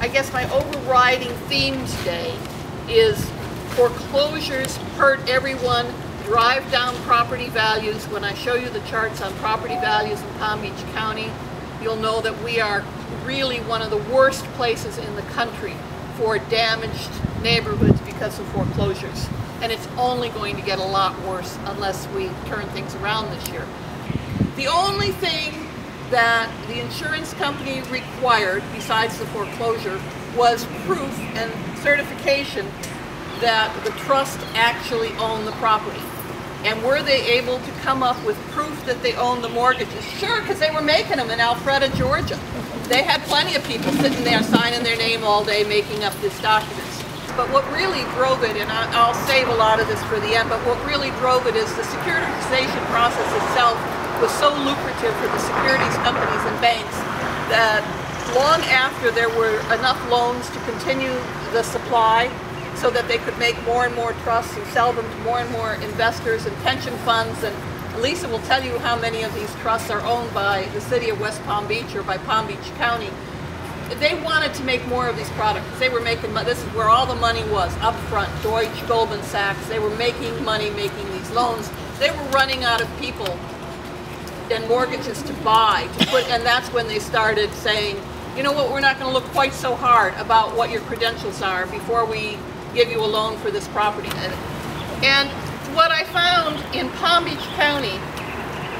I guess my overriding theme today is foreclosures hurt everyone, drive down property values. When I show you the charts on property values in Palm Beach County, you'll know that we are really one of the worst places in the country for damaged neighborhoods because of foreclosures. And it's only going to get a lot worse unless we turn things around this year. The only thing that the insurance company required, besides the foreclosure, was proof and certification that the trust actually owned the property. And were they able to come up with proof that they owned the mortgages? Sure, because they were making them in Alpharetta, Georgia. They had plenty of people sitting there signing their name all day making up these documents. But what really drove it, and I'll save a lot of this for the end, but what really drove it is the securitization process itself was so lucrative for the securities companies and banks that long after there were enough loans to continue the supply so that they could make more and more trusts and sell them to more and more investors and pension funds. And Lisa will tell you how many of these trusts are owned by the city of West Palm Beach or by Palm Beach County. They wanted to make more of these products. They were making money. This is where all the money was, up front. Deutsche, Goldman Sachs, they were making money making these loans. They were running out of people and mortgages to buy, and that's when they started saying, you know what, we're not going to look quite so hard about what your credentials are before we give you a loan for this property. And what I found in Palm Beach County,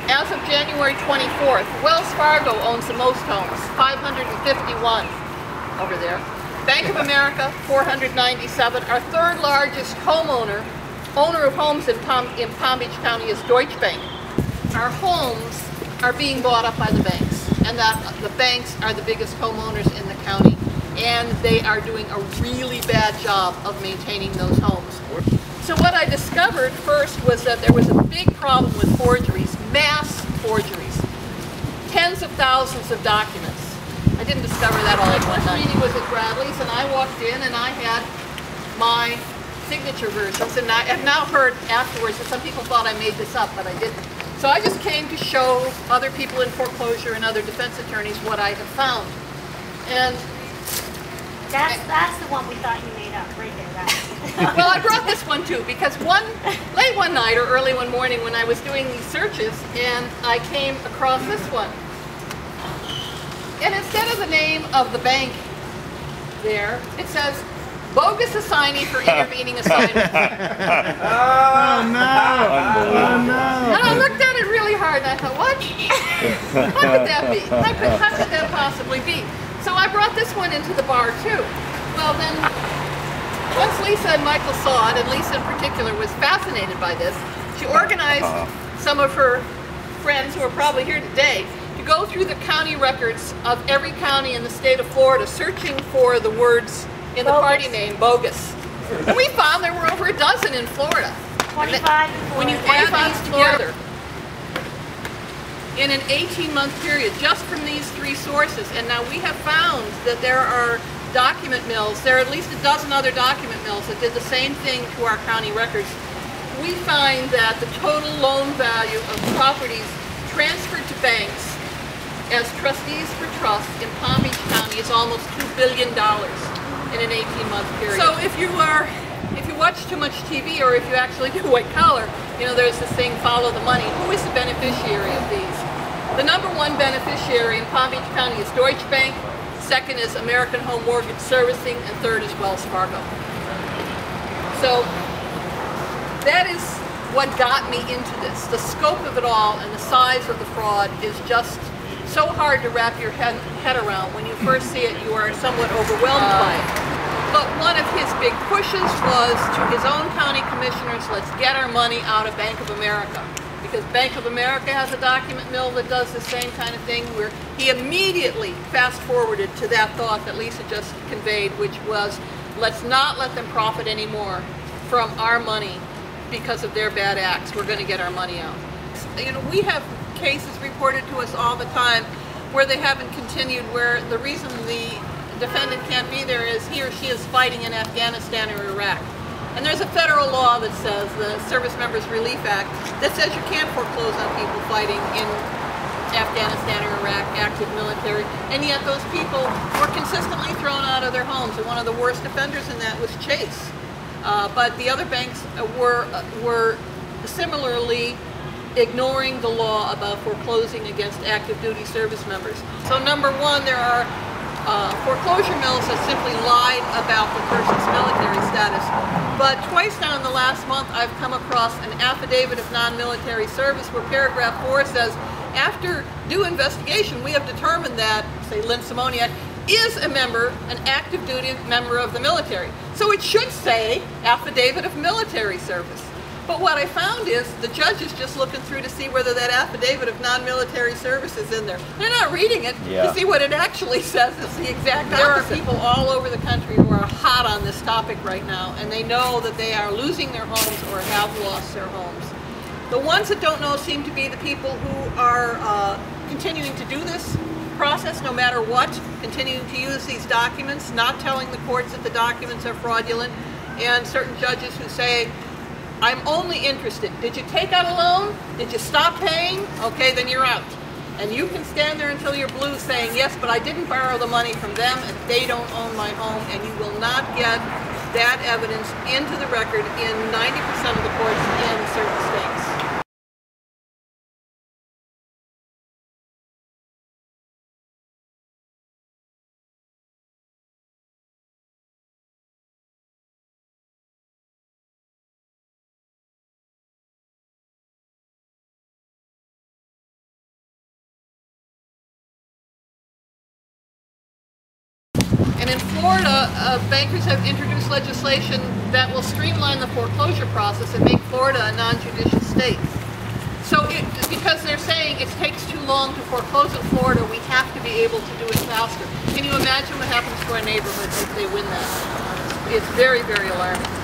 as of January 24th, Wells Fargo owns the most homes, 551 over there. Bank of America, 497. Our third largest owner of homes in Palm Beach County is Deutsche Bank. Our homes are being bought up by the banks, and that the banks are the biggest homeowners in the county, and they are doing a really bad job of maintaining those homes. So what I discovered first was that there was a big problem with forgeries, mass forgeries, tens of thousands of documents. I didn't discover that all in one night. Meeting was at Bradley's, and I walked in and I had my signature versions, and I have now heard afterwards that some people thought I made this up, but I didn't. So I just came to show other people in foreclosure and other defense attorneys what I have found. And that's the one we thought you made up right there. Right? Well, I brought this one too because late one night or early one morning when I was doing these searches, and I came across this one. And instead of the name of the bank there, it says bogus assignee for intervening assignment. Oh no! Oh no! And I looked at it really hard and I thought, what? How could that be? How could that possibly be? So I brought this one into the bar too. Well then, once Lisa and Michael saw it, and Lisa in particular was fascinated by this, she organized some of her friends who are probably here today to go through the county records of every county in the state of Florida, searching for the words in the party name, bogus. And we found there were over a dozen in Florida. 25 in Florida. When you add these together, in an 18-month period, just from these three sources, and now we have found that there are document mills, there are at least a dozen other document mills that did the same thing to our county records. We find that the total loan value of properties transferred to banks as trustees for trust in Palm Beach County is almost $2 billion in an 18-month period. So if you watch too much TV, or if you actually do white collar, you know, there's this thing, follow the money. Who is the beneficiary of these? The number one beneficiary in Palm Beach County is Deutsche Bank, second is American Home Mortgage Servicing, and third is Wells Fargo. So that is what got me into this. The scope of it all and the size of the fraud is just so hard to wrap your head around. When you first see it, you are somewhat overwhelmed by it. But one of his big pushes was to his own county commissioners, let's get our money out of Bank of America. Because Bank of America has a document mill that does the same kind of thing, where he immediately fast-forwarded to that thought that Lisa just conveyed, which was, let's not let them profit anymore from our money because of their bad acts. We're going to get our money out. You know, we have cases reported to us all the time where they haven't continued, where the reason the defendant can't be there is he or she is fighting in Afghanistan or Iraq. And there's a federal law that says, the Service Members Relief Act, that says you can't foreclose on people fighting in Afghanistan or Iraq active military, and yet those people were consistently thrown out of their homes. And one of the worst offenders in that was Chase. But the other banks were similarly ignoring the law about foreclosing against active duty service members. So number one, there are foreclosure mills that simply lied about the person's military status. But twice now in the last month, I've come across an affidavit of non-military service where paragraph 4 says, after due investigation, we have determined that, say, Lynn Szymoniak is a member, an active duty member of the military. So it should say affidavit of military service. But what I found is the judge is just looking through to see whether that affidavit of non-military service is in there. They're not reading it to see what it actually says. It's the exact opposite. There are people all over the country who are hot on this topic right now, and they know that they are losing their homes or have lost their homes. The ones that don't know seem to be the people who are continuing to do this process no matter what, continuing to use these documents, not telling the courts that the documents are fraudulent, and certain judges who say, I'm only interested. Did you take out a loan? Did you stop paying? Okay, then you're out. And you can stand there until you're blue saying, yes, but I didn't borrow the money from them and they don't own my home, and you will not get that evidence into the record in 90% of the courts in certain states. And in Florida, bankers have introduced legislation that will streamline the foreclosure process and make Florida a non-judicial state. So because they're saying it takes too long to foreclose in Florida, we have to be able to do it faster. Can you imagine what happens to our neighborhoods if they win that? It's very, very alarming.